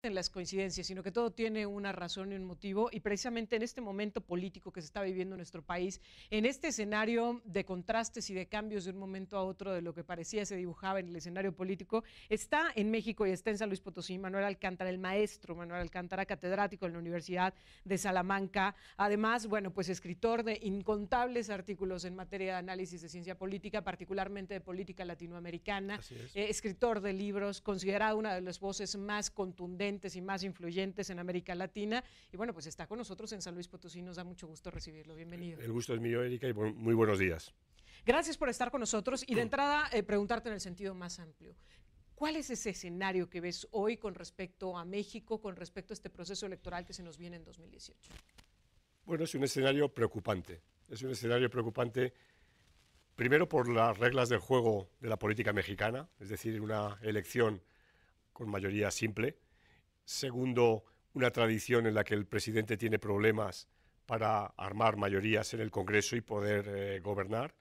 en las coincidencias, sino que todo tiene una razón y un motivo, y precisamente en este momento político que se está viviendo en nuestro país, en este escenario de contrastes y de cambios de un momento a otro de lo que parecía se dibujaba en el escenario político, está en México y está en San Luis Potosí Manuel Alcántara, el maestro Manuel Alcántara, catedrático en la Universidad de Salamanca, además, bueno, pues escritor de incontables artículos en materia de análisis de ciencia política, particularmente de política latinoamericana, Así es. escritor de libros, considerado una de las voces más contundentes y más influyentes en América Latina. Y bueno, pues está con nosotros en San Luis Potosí. Nos da mucho gusto recibirlo. Bienvenido. El gusto es mío, Erika, y muy buenos días. Gracias por estar con nosotros. Y de entrada, preguntarte en el sentido más amplio. ¿Cuál es ese escenario que ves hoy con respecto a México, con respecto a este proceso electoral que se nos viene en 2018? Bueno, es un escenario preocupante. Es un escenario preocupante, primero por las reglas del juego de la política mexicana, es decir, una elección con mayoría simple. Segundo, una tradición en la que el presidente tiene problemas para armar mayorías en el Congreso y poder gobernar.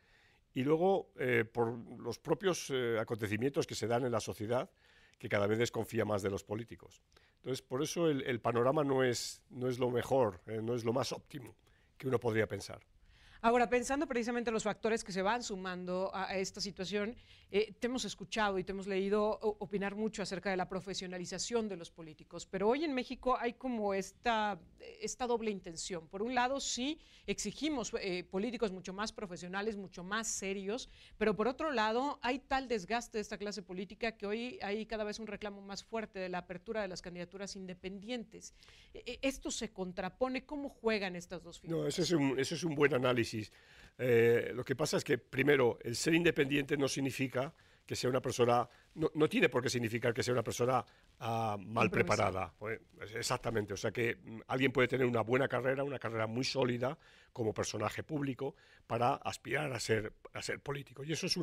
Y luego, por los propios acontecimientos que se dan en la sociedad, que cada vez desconfía más de los políticos. Entonces, por eso el panorama no es lo mejor, no es lo más óptimo que uno podría pensar. Ahora, pensando precisamente en los factores que se van sumando a esta situación, te hemos escuchado y te hemos leído opinar mucho acerca de la profesionalización de los políticos, pero hoy en México hay como esta doble intención. Por un lado, sí exigimos políticos mucho más profesionales, mucho más serios, pero por otro lado, hay tal desgaste de esta clase política que hoy hay cada vez un reclamo más fuerte de la apertura de las candidaturas independientes. ¿Esto se contrapone? ¿Cómo juegan estas dos figuras? No, ese es un buen análisis. Lo que pasa es que, primero, el ser independiente no significa que sea una persona, no tiene por qué significar que sea una persona mal preparada. Pues, exactamente, o sea que alguien puede tener una buena carrera, una carrera muy sólida como personaje público para aspirar a ser político. Y eso es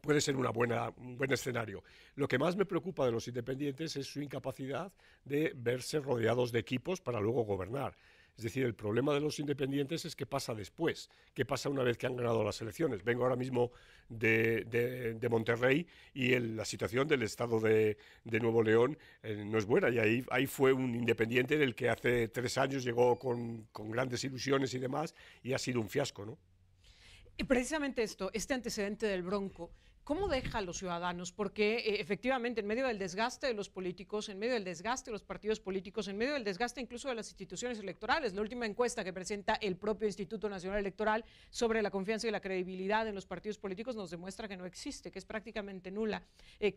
puede ser un buen escenario. Lo que más me preocupa de los independientes es su incapacidad de verse rodeados de equipos para luego gobernar. Es decir, el problema de los independientes es qué pasa después, qué pasa una vez que han ganado las elecciones. Vengo ahora mismo de Monterrey y la situación del estado de Nuevo León no es buena. Y ahí fue un independiente en el que hace 3 años llegó con grandes ilusiones y demás y ha sido un fiasco, ¿no? Y precisamente este antecedente del Bronco, ¿cómo deja a los ciudadanos? Porque efectivamente en medio del desgaste de los políticos, en medio del desgaste de los partidos políticos, en medio del desgaste incluso de las instituciones electorales, la última encuesta que presenta el propio Instituto Nacional Electoral sobre la confianza y la credibilidad en los partidos políticos nos demuestra que no existe, que es prácticamente nula.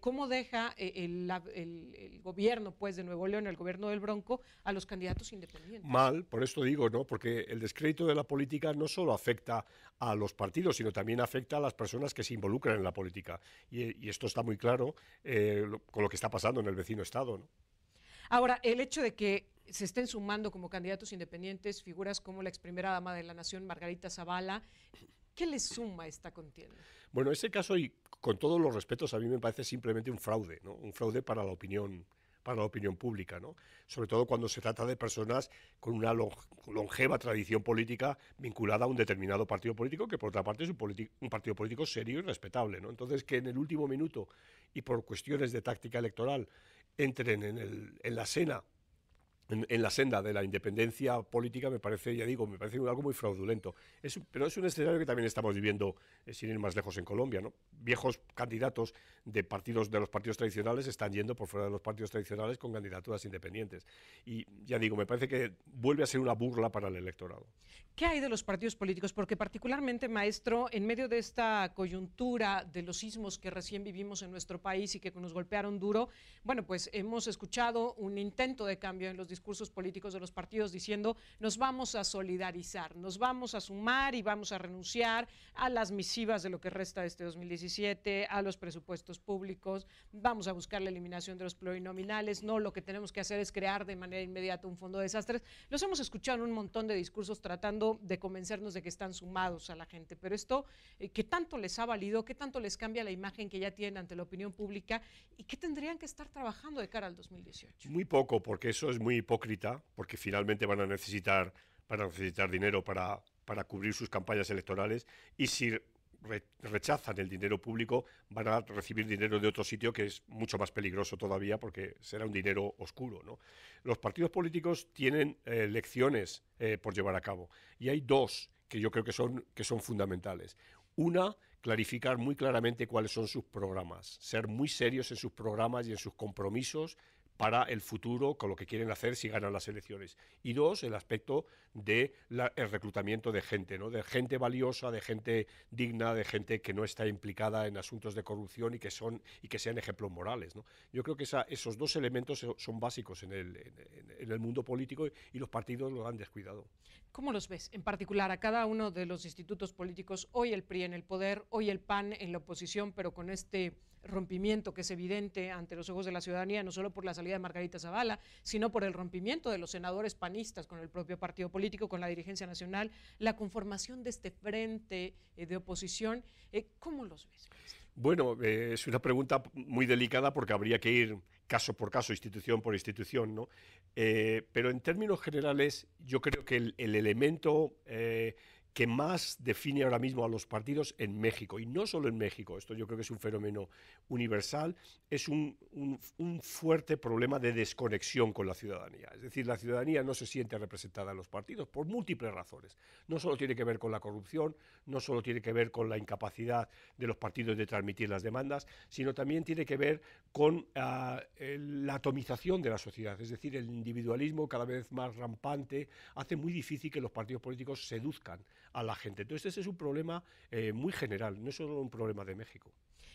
¿Cómo deja el gobierno pues, de Nuevo León, el gobierno del Bronco, a los candidatos independientes? Mal, por esto digo, ¿no? Porque el descrédito de la política no solo afecta a los partidos, sino también afecta a las personas que se involucran en la política. Y esto está muy claro con lo que está pasando en el vecino estado, ¿no? Ahora, el hecho de que se estén sumando como candidatos independientes figuras como la ex primera dama de la Nación, Margarita Zavala, ¿qué le suma a esta contienda? Bueno, ese caso, y con todos los respetos, a mí me parece simplemente un fraude, ¿no? Un fraude para la opinión pública, ¿no? Sobre todo cuando se trata de personas con una longeva tradición política vinculada a un determinado partido político, que por otra parte es un partido político serio y respetable, ¿no? Entonces, que en el último minuto y por cuestiones de táctica electoral entren en la senda de la independencia política me parece, ya digo, me parece algo muy fraudulento. Pero es un escenario que también estamos viviendo, sin ir más lejos, en Colombia, ¿no? Viejos candidatos de los partidos tradicionales están yendo por fuera de los partidos tradicionales con candidaturas independientes. Y ya digo, me parece que vuelve a ser una burla para el electorado. ¿Qué hay de los partidos políticos? Porque particularmente, maestro, en medio de esta coyuntura de los sismos que recién vivimos en nuestro país y que nos golpearon duro, bueno, pues hemos escuchado un intento de cambio en los discursos políticos de los partidos diciendo nos vamos a solidarizar, nos vamos a sumar y vamos a renunciar a las misivas de lo que resta de este 2017, a los presupuestos públicos, vamos a buscar la eliminación de los plurinominales, no, lo que tenemos que hacer es crear de manera inmediata un fondo de desastres. Los hemos escuchado en un montón de discursos tratando de convencernos de que están sumados a la gente, pero esto, ¿qué tanto les ha valido? ¿Qué tanto les cambia la imagen que ya tienen ante la opinión pública? ¿Y qué tendrían que estar trabajando de cara al 2018? Muy poco, porque eso es muy hipócrita, porque finalmente van a necesitar dinero para cubrir sus campañas electorales, y si rechazan el dinero público van a recibir dinero de otro sitio que es mucho más peligroso todavía porque será un dinero oscuro, ¿no? Los partidos políticos tienen lecciones por llevar a cabo y hay dos que yo creo que son fundamentales. Una, clarificar muy claramente cuáles son sus programas, ser muy serios en sus programas y en sus compromisos para el futuro con lo que quieren hacer si ganan las elecciones. Y dos, el aspecto del reclutamiento de gente, ¿no? De gente valiosa, de gente digna, de gente que no está implicada en asuntos de corrupción y que sean ejemplos morales, ¿no? Yo creo que esos dos elementos son básicos en el mundo político y los partidos lo han descuidado. ¿Cómo los ves? En particular a cada uno de los institutos políticos, hoy el PRI en el poder, hoy el PAN en la oposición, pero con este rompimiento que es evidente ante los ojos de la ciudadanía, no solo por la salida de Margarita Zavala, sino por el rompimiento de los senadores panistas con el propio partido político, con la dirigencia nacional, la conformación de este frente de oposición. ¿Cómo los ves? Bueno, es una pregunta muy delicada porque habría que ir caso por caso, institución por institución, ¿no? Pero en términos generales, yo creo que el elemento que más define ahora mismo a los partidos en México, y no solo en México, esto yo creo que es un fenómeno universal, es un fuerte problema de desconexión con la ciudadanía. Es decir, la ciudadanía no se siente representada en los partidos por múltiples razones. No solo tiene que ver con la corrupción, no solo tiene que ver con la incapacidad de los partidos de transmitir las demandas, sino también tiene que ver con la atomización de la sociedad. Es decir, el individualismo cada vez más rampante hace muy difícil que los partidos políticos seduzcan a la gente. Entonces ese es un problema muy general, no es solo un problema de México.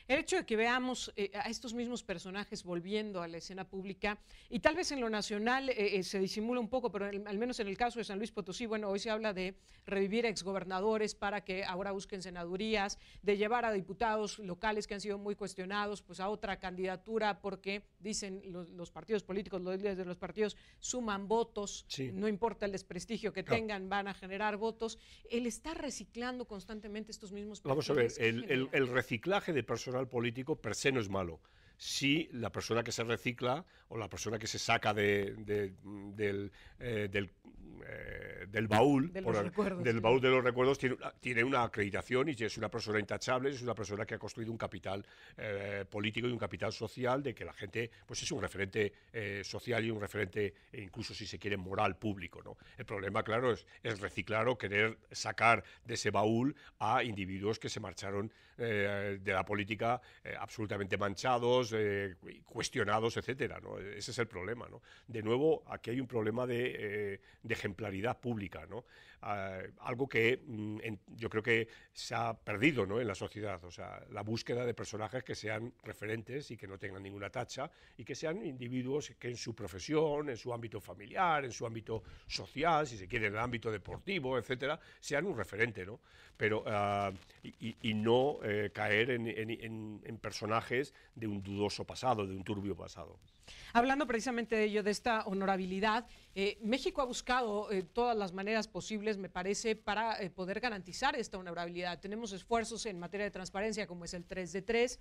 El hecho de que veamos a estos mismos personajes volviendo a la escena pública y tal vez en lo nacional se disimula un poco, pero al menos en el caso de San Luis Potosí, bueno, hoy se habla de revivir exgobernadores para que ahora busquen senadurías, de llevar a diputados locales que han sido muy cuestionados pues a otra candidatura porque dicen los partidos políticos, los líderes de los partidos suman votos, sí. No importa el desprestigio que tengan, van a generar votos. Él está reciclando constantemente estos mismos perfiles. Vamos a ver, el reciclaje de personal político per se no es malo. Si la persona que se recicla o la persona que se saca del baúl, baúl de los recuerdos tiene una acreditación y es una persona intachable, es una persona que ha construido un capital político y un capital social de que la gente pues es un referente social y un referente incluso si se quiere moral público, ¿no? El problema claro es reciclar o querer sacar de ese baúl a individuos que se marcharon de la política absolutamente manchados, cuestionados, etcétera, ¿no? Ese es el problema, ¿no? De nuevo, aquí hay un problema de ejemplaridad pública, ¿no? Algo que yo creo que se ha perdido, ¿no? En la sociedad, o sea, la búsqueda de personajes que sean referentes y que no tengan ninguna tacha y que sean individuos que en su profesión, en su ámbito familiar, en su ámbito social, si se quiere, en el ámbito deportivo, etcétera, sean un referente, ¿no? Pero y no caer en personajes de un dudoso pasado, de un turbio pasado. Hablando precisamente de ello, de esta honorabilidad, México ha buscado todas las maneras posibles, me parece, para poder garantizar esta honorabilidad. Tenemos esfuerzos en materia de transparencia, como es el 3 de 3,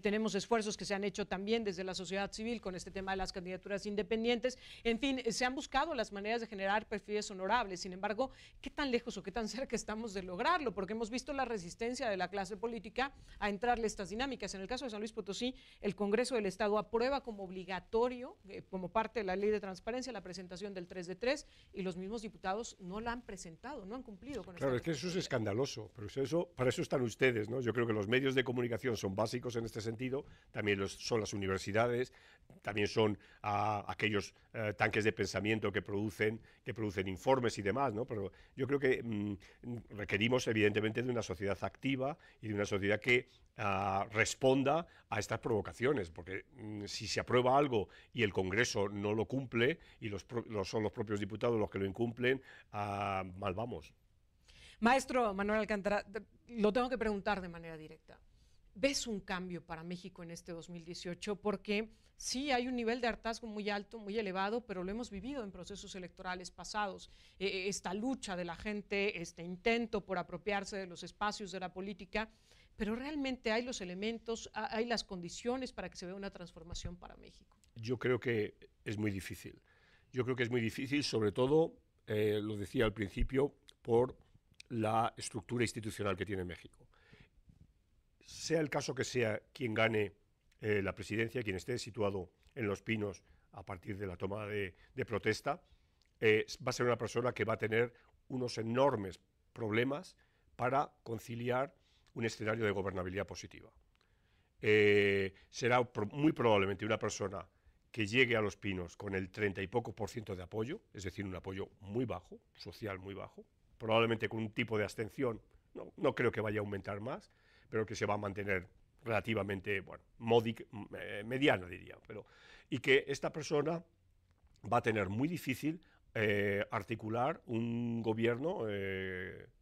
tenemos esfuerzos que se han hecho también desde la sociedad civil con este tema de las candidaturas independientes. En fin, se han buscado las maneras de generar perfiles honorables. Sin embargo, ¿qué tan lejos o qué tan cerca estamos de lograrlo? Porque hemos visto la resistencia de la clase política a entrarle a estas dinámicas. En el caso de San Luis Potosí, el Congreso del Estado aprueba como obligatorio, como parte de la ley de transparencia, la presentación del 3 de 3 y los mismos diputados no la han presentado, no han cumplido con Claro, es que eso es escandaloso, pero para eso están ustedes, ¿no? Yo creo que los medios de comunicación son básicos en este sentido, también son las universidades, también son aquellos tanques de pensamiento que producen informes y demás, ¿no? Pero yo creo que requerimos evidentemente de una sociedad activa y de una sociedad que responda a estas provocaciones, porque si se aprueba algo y el Congreso no lo cumple y son los propios diputados los que lo incumplen, mal vamos. Maestro Manuel Alcántara, lo tengo que preguntar de manera directa. ¿Ves un cambio para México en este 2018? Porque sí hay un nivel de hartazgo muy alto, muy elevado, pero lo hemos vivido en procesos electorales pasados. Esta lucha de la gente, este intento por apropiarse de los espacios de la política, pero realmente hay los elementos, hay las condiciones para que se vea una transformación para México. Yo creo que es muy difícil. Yo creo que es muy difícil, sobre todo, lo decía al principio, por la estructura institucional que tiene México. sea el caso que sea quien gane la presidencia, quien esté situado en Los Pinos a partir de la toma de protesta, va a ser una persona que va a tener unos enormes problemas para conciliar un escenario de gobernabilidad positiva. Será muy probablemente una persona que llegue a Los Pinos con el 30 y poco % de apoyo, es decir, un apoyo muy bajo, social muy bajo, probablemente con un tipo de abstención, no creo que vaya a aumentar más, pero que se va a mantener relativamente, bueno, mediana diría, y que esta persona va a tener muy difícil articular un gobierno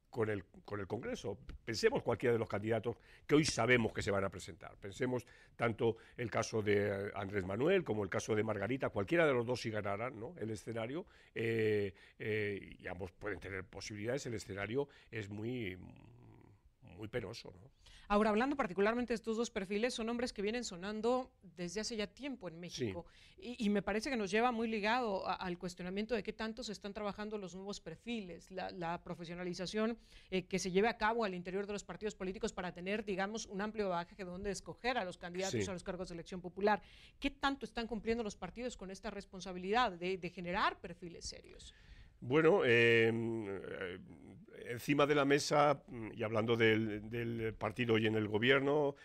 con el Congreso. Pensemos cualquiera de los candidatos que hoy sabemos que se van a presentar. Pensemos tanto el caso de Andrés Manuel como el caso de Margarita. Cualquiera de los dos, si ganaran, ¿no?, el escenario, y ambos pueden tener posibilidades, el escenario es muy penoso, ¿no? Ahora, hablando particularmente de estos dos perfiles, son hombres que vienen sonando desde hace ya tiempo en México. Sí. Y me parece que nos lleva muy ligado al cuestionamiento de qué tanto se están trabajando los nuevos perfiles, la profesionalización que se lleve a cabo al interior de los partidos políticos para tener, digamos, un amplio bagaje donde escoger a los candidatos, sí, a los cargos de elección popular. ¿Qué tanto están cumpliendo los partidos con esta responsabilidad de generar perfiles serios? Bueno, encima de la mesa, y hablando del partido y en el gobierno,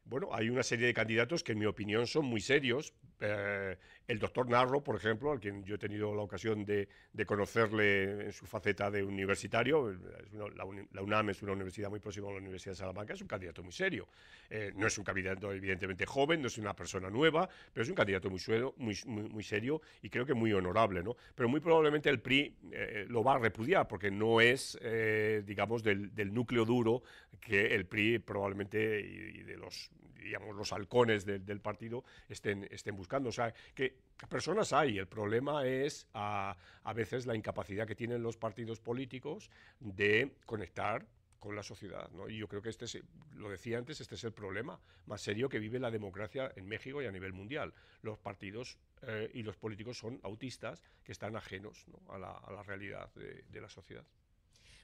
bueno, hay una serie de candidatos que en mi opinión son muy serios. El doctor Narro, por ejemplo, al quien yo he tenido la ocasión de conocerle en su faceta de universitario, la UNAM es una universidad muy próxima a la Universidad de Salamanca, es un candidato muy serio. No es un candidato evidentemente joven, no es una persona nueva, pero es un candidato muy serio y creo que muy honorable, ¿no? Pero muy probablemente el PRI lo va a repudiar porque no es, digamos, del núcleo duro que el PRI probablemente y de los, digamos, los halcones del partido estén buscando. O sea, que personas hay. El problema es a veces la incapacidad que tienen los partidos políticos de conectar con la sociedad, ¿no? Y yo creo que lo decía antes, este es el problema más serio que vive la democracia en México y a nivel mundial. Los partidos y los políticos son autistas que están ajenos, ¿no?, a la realidad de la sociedad.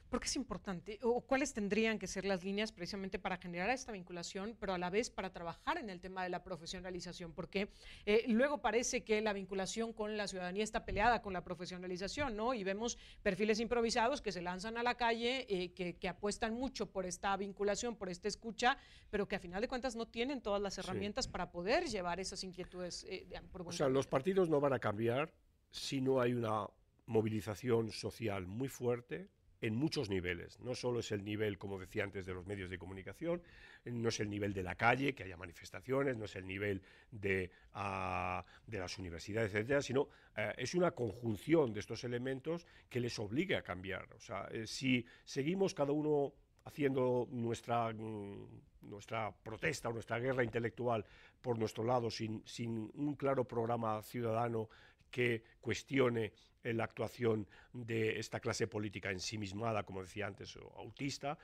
¿Por qué es importante? ¿O cuáles tendrían que ser las líneas precisamente para generar esta vinculación, pero a la vez para trabajar en el tema de la profesionalización? Porque luego parece que la vinculación con la ciudadanía está peleada con la profesionalización, ¿no? Y vemos perfiles improvisados que se lanzan a la calle, que apuestan mucho por esta vinculación, por esta escucha, pero que a final de cuentas no tienen todas las herramientas, sí, para poder llevar esas inquietudes. O sea, los partidos no van a cambiar si no hay una movilización social muy fuerte en muchos niveles. No solo es el nivel, como decía antes, de los medios de comunicación, no es el nivel de la calle, que haya manifestaciones, no es el nivel de las universidades, etcétera, sino es una conjunción de estos elementos que les obliga a cambiar. O sea, si seguimos cada uno haciendo nuestra protesta o nuestra guerra intelectual por nuestro lado sin un claro programa ciudadano que cuestione la actuación de esta clase política ensimismada, como decía antes, o autista,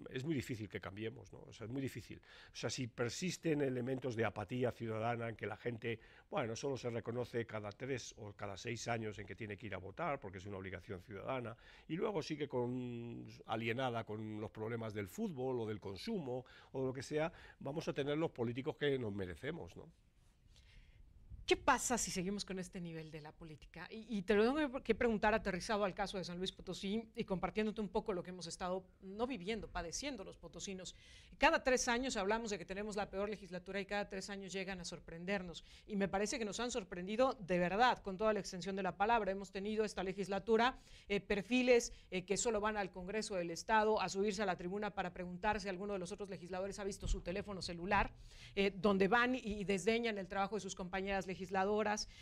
es muy difícil que cambiemos, ¿no? O sea, es muy difícil. O sea, si persisten elementos de apatía ciudadana en que la gente, bueno, solo se reconoce cada 3 o cada 6 años en que tiene que ir a votar porque es una obligación ciudadana, y luego sigue alienada con los problemas del fútbol o del consumo o lo que sea, vamos a tener los políticos que nos merecemos, ¿no? ¿Qué pasa si seguimos con este nivel de la política? Y te lo tengo que preguntar aterrizado al caso de San Luis Potosí y compartiéndote un poco lo que hemos estado no viviendo, padeciendo los potosinos. Cada 3 años hablamos de que tenemos la peor legislatura y cada 3 años llegan a sorprendernos. Y me parece que nos han sorprendido de verdad, con toda la extensión de la palabra. Hemos tenido esta legislatura perfiles que solo van al Congreso del Estado a subirse a la tribuna para preguntar si alguno de los otros legisladores ha visto su teléfono celular, donde van y desdeñan el trabajo de sus compañeras legisladoras,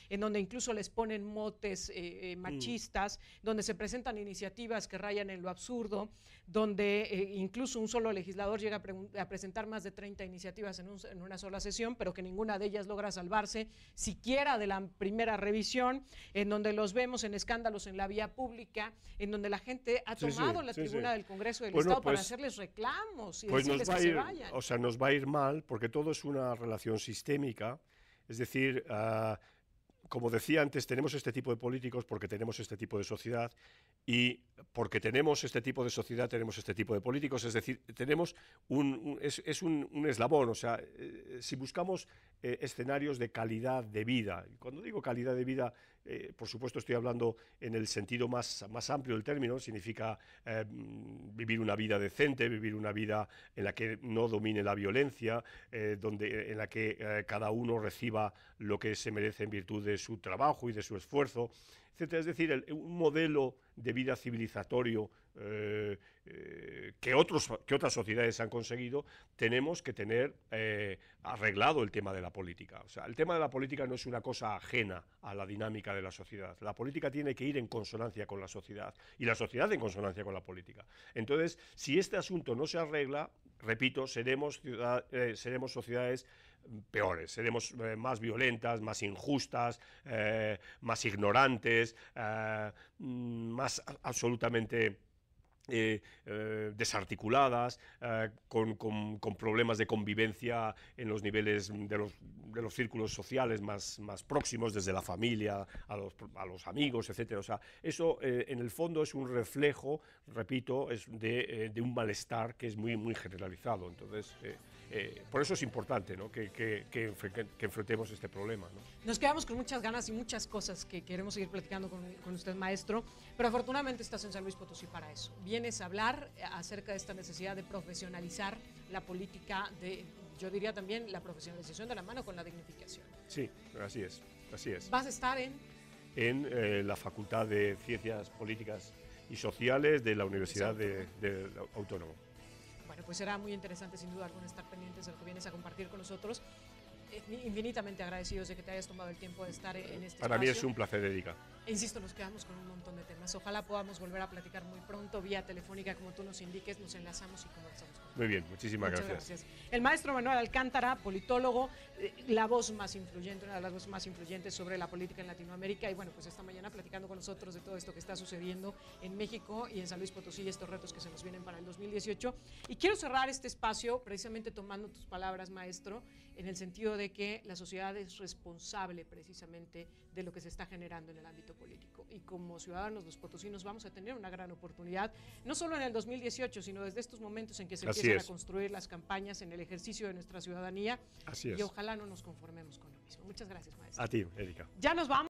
en donde incluso les ponen motes machistas, donde se presentan iniciativas que rayan en lo absurdo, donde incluso un solo legislador llega a presentar más de 30 iniciativas en una sola sesión, pero que ninguna de ellas logra salvarse siquiera de la primera revisión, en donde los vemos en escándalos en la vía pública, en donde la gente ha tomado la tribuna del Congreso del Estado para hacerles reclamos y decirles que se vayan. O sea, nos va a ir mal porque todo es una relación sistémica. Es decir, como decía antes, tenemos este tipo de políticos porque tenemos este tipo de sociedad, y porque tenemos este tipo de sociedad tenemos este tipo de políticos, es decir, tenemos es un eslabón, o sea, si buscamos escenarios de calidad de vida, y cuando digo calidad de vida, por supuesto estoy hablando en el sentido más amplio del término, significa vivir una vida decente, vivir una vida en la que no domine la violencia, en la que cada uno reciba lo que se merece en virtud de su trabajo y de su esfuerzo, etcétera. Es decir, un modelo de vida civilizatorio que otras sociedades han conseguido. Tenemos que tener arreglado el tema de la política. O sea, el tema de la política no es una cosa ajena a la dinámica de la sociedad. La política tiene que ir en consonancia con la sociedad, y la sociedad en consonancia con la política. Entonces, si este asunto no se arregla, repito, seremos sociedades peores, seremos más violentas, más injustas, más ignorantes, más absolutamente desarticuladas, con problemas de convivencia en los niveles de los círculos sociales más próximos, desde la familia a los amigos, etcétera. O sea, eso en el fondo es un reflejo, repito, es de un malestar que es muy generalizado. Entonces, por eso es importante, ¿no?, que enfrentemos este problema, ¿no? Nos quedamos con muchas ganas y muchas cosas que queremos seguir platicando con usted, maestro, pero afortunadamente estás en San Luis Potosí para eso. Vienes a hablar acerca de esta necesidad de profesionalizar la política, yo diría también la profesionalización de la mano con la dignificación. Sí, así es. ¿Vas a estar en la Facultad de Ciencias Políticas y Sociales de la Universidad Autónoma? Bueno, pues será muy interesante sin duda alguna estar pendientes de lo que vienes a compartir con nosotros. Infinitamente agradecidos de que te hayas tomado el tiempo de estar en este Para espacio. mí es un placer, Erika. Insisto, nos quedamos con un montón de temas. Ojalá podamos volver a platicar muy pronto, vía telefónica, como tú nos indiques, nos enlazamos y conversamos con él. Muy bien, muchísimas gracias. El maestro Manuel Alcántara, politólogo, la voz más influyente, una de las voces más influyentes sobre la política en Latinoamérica, y bueno, pues esta mañana platicando con nosotros de todo esto que está sucediendo en México y en San Luis Potosí, y estos retos que se nos vienen para el 2018. Y quiero cerrar este espacio precisamente tomando tus palabras, maestro, en el sentido de que la sociedad es responsable precisamente de lo que se está generando en el ámbito político, y como ciudadanos los potosinos vamos a tener una gran oportunidad, no solo en el 2018, sino desde estos momentos en que se empiezan a construir las campañas en el ejercicio de nuestra ciudadanía. Así es. Y ojalá no nos conformemos con lo mismo. Muchas gracias, maestro. A ti, Erika. Ya nos vamos.